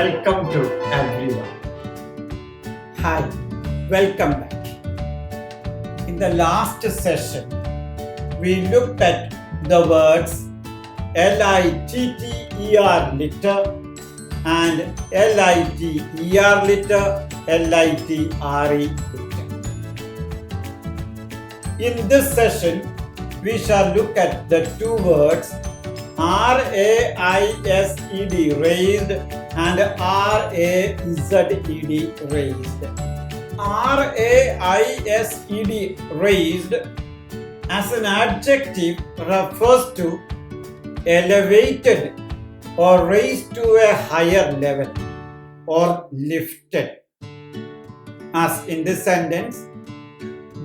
Welcome to everyone. Hi, welcome back. In the last session, we looked at the words litter litter and litter litter, litre litter. In this session, we shall look at the two words raised raised and razed raised. Raised as an adjective refers to elevated or raised to a higher level or lifted. As in this sentence,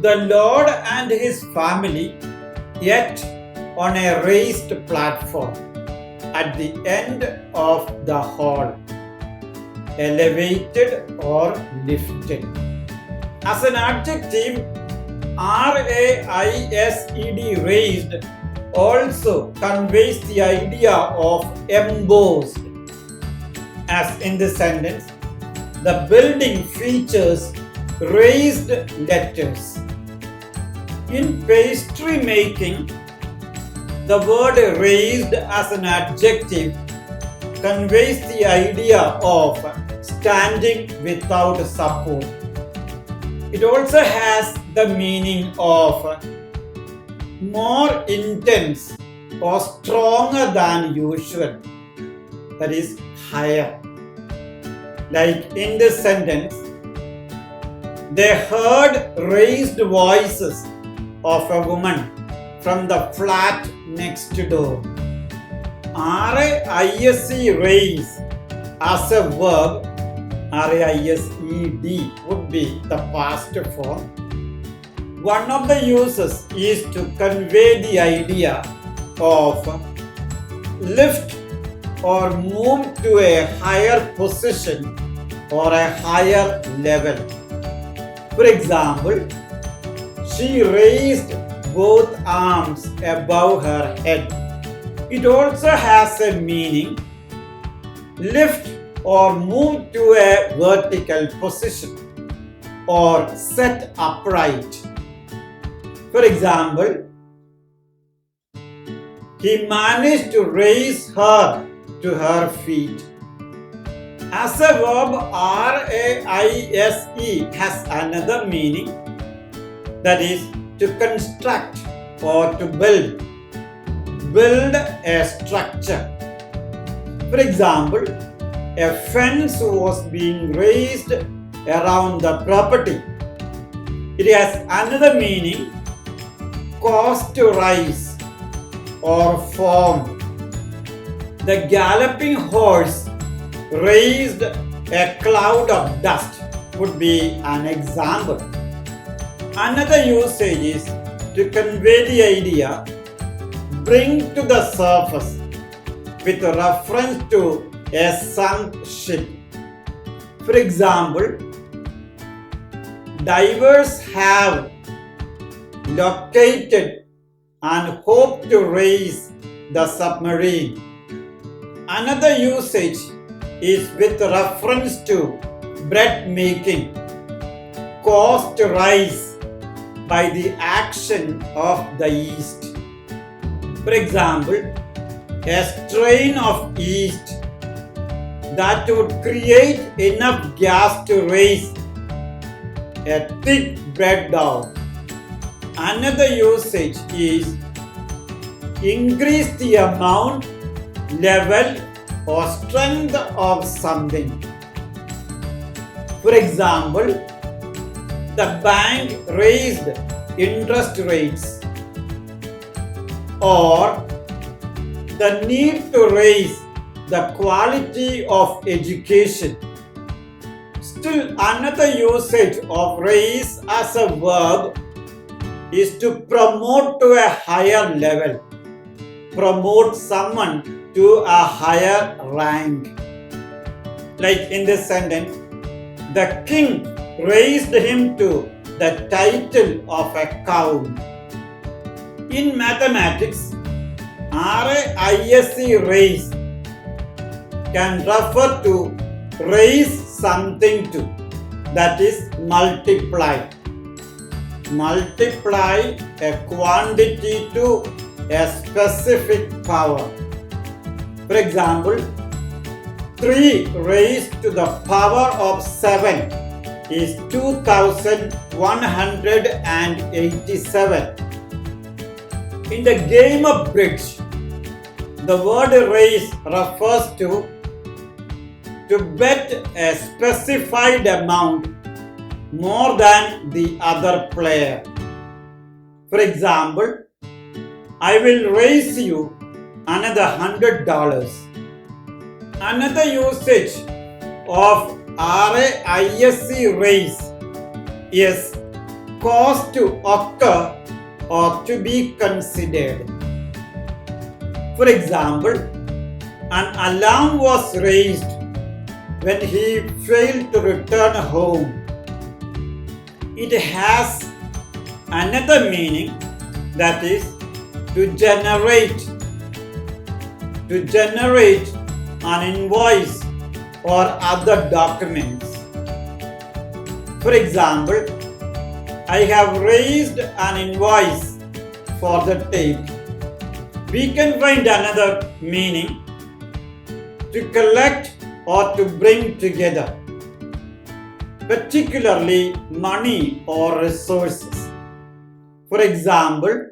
the Lord and his family ate on a raised platform at the end of the hall, elevated or lifted. As an adjective, raised also conveys the idea of embossed. As in this sentence, the building features raised letters. In pastry making, the word raised as an adjective conveys the idea of standing without support. It also has the meaning of more intense or stronger than usual, that is higher. Like in this sentence, they heard raised voices of a woman from the flat next door. Raise as a verb, raised would be the past form. One of the uses is to convey the idea of lift or move to a higher position or a higher level. For example, she raised both arms above her head. It also has a meaning lift or move to a vertical position or set upright. For example, he managed to raise her to her feet. As a verb, raise has another meaning, that is to construct or to build a structure. For example, a fence was being raised around the property. It has another meaning, cause to rise or form. The galloping horse raised a cloud of dust would be an example. Another usage is to convey the idea, bring to the surface with reference to a sunk ship. For example, divers have located and hope to raise the submarine. Another usage is with reference to bread making, caused to rise by the action of the yeast. For example, a strain of yeast that would create enough gas to raise a thick bread dough. Another usage is increase the amount, level or strength of something. For example, the bank raised interest rates, or the need to raise the quality of education. Still, another usage of raise as a verb is to promote to a higher level, promote someone to a higher rank. Like in this sentence, the king raised him to the title of a count. In mathematics, RAISC raise can refer to raise something to, that is multiply. Multiply a quantity to a specific power. For example, 3 raised to the power of 7 is 2187. In the game of bridge, the word raise refers to bet a specified amount more than the other player. For example, I will raise you another $100. Another usage of RAISE raise is cause to occur or to be considered. For example, an alarm was raised when he failed to return home. It has another meaning, that is to generate an invoice or other documents. For example, I have raised an invoice for the tape. We can find another meaning, to collect or to bring together, particularly money or resources. For example,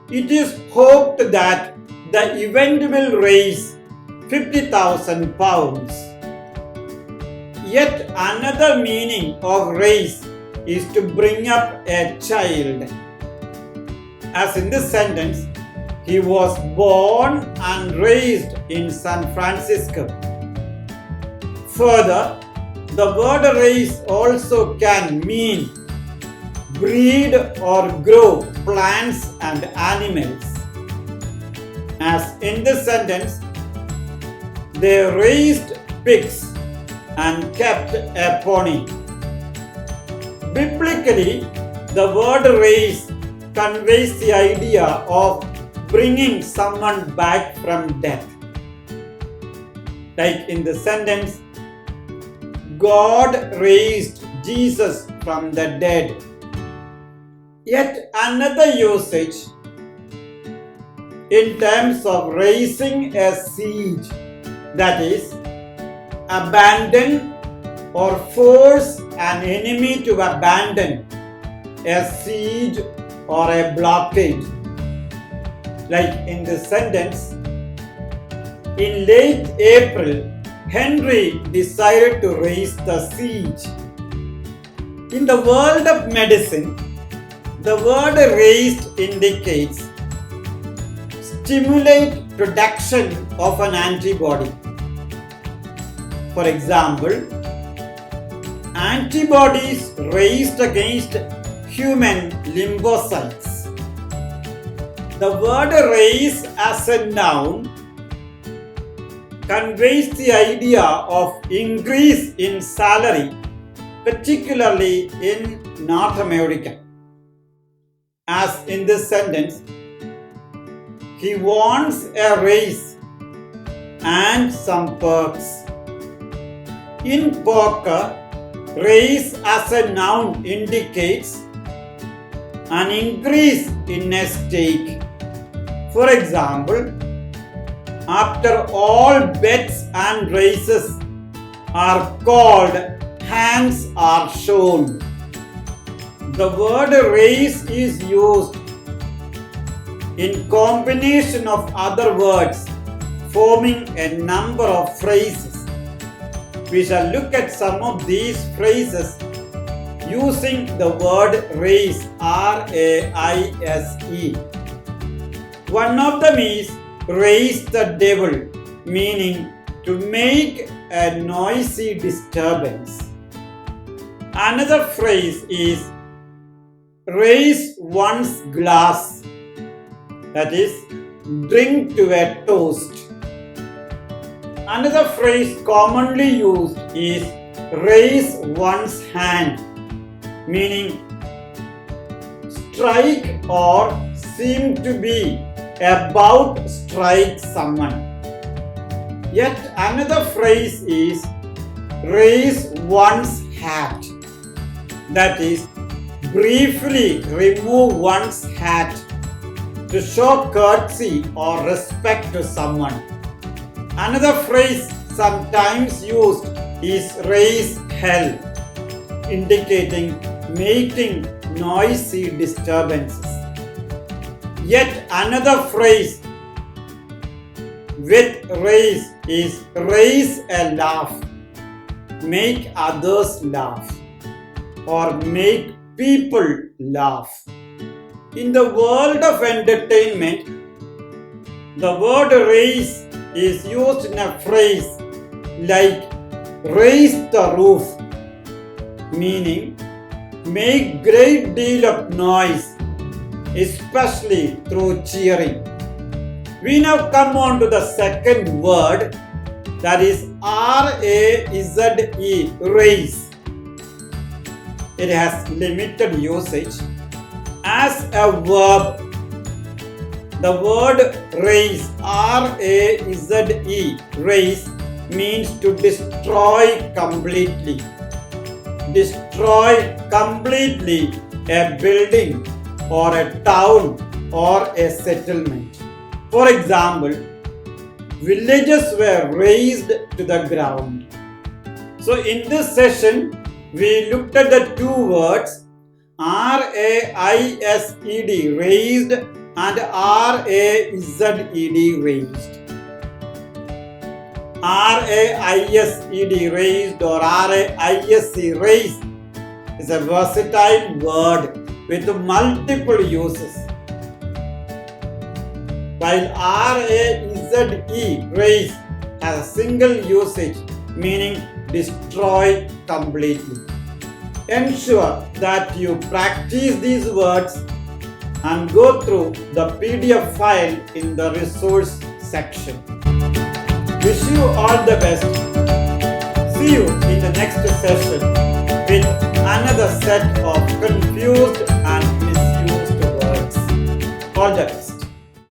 it is hoped that the event will raise £50,000. Yet another meaning of raise is to bring up a child. As in this sentence, he was born and raised in San Francisco. Further, the word raise also can mean breed or grow plants and animals. As in this sentence, they raised pigs and kept a pony. Biblically, the word raise conveys the idea of bringing someone back from death. Like in the sentence, God raised Jesus from the dead. Yet another usage in terms of raising a siege, that is, abandon or force an enemy to abandon a siege or a blockade. Like in the sentence, in late April, Henry decided to raise the siege. In the world of medicine, the word raised indicates stimulate production of an antibody. For example, antibodies raised against human lymphocytes. The word raise as a noun conveys the idea of increase in salary, particularly in North America. As in this sentence, he wants a raise and some perks. In poker, raise as a noun indicates an increase in a stake. For example, after all bets and races are called, hands are shown. The word raise is used in combination of other words forming a number of phrases. We shall look at some of these phrases using the word raise, R-A-I-S-E. One of them is raise the devil, meaning to make a noisy disturbance. Another phrase is raise one's glass, that is, drink to a toast. Another phrase commonly used is raise one's hand, meaning strike or seem to be about to strike someone. Yet another phrase is raise one's hat. That is, briefly remove one's hat to show courtesy or respect to someone. Another phrase sometimes used is raise hell, indicating making noisy disturbances. Yet another phrase with raise is raise a laugh, make others laugh, or make people laugh. In the world of entertainment, the word raise is used in a phrase like raise the roof, meaning make great deal of noise, especially through cheering. We now come on to the second word, that is R-A-Z-E, raise. It has limited usage. As a verb, the word raise, R-A-Z-E, raise, means to destroy completely. Destroy completely a building or a town or a settlement. For example, villages were razed to the ground. So in this session, we looked at the two words R-A-I-S-E-D, raised, and R-A-Z-E-D, raised. R-A-I-S-E-D, raised, or R-A-I-S-E, raised, is a versatile word with multiple uses. While R-A-Z-E, raise, has a single usage, meaning destroy completely. Ensure that you practice these words and go through the PDF file in the resource section. Wish you all the best. See you in the next session with another set of confused and misused words. All the best.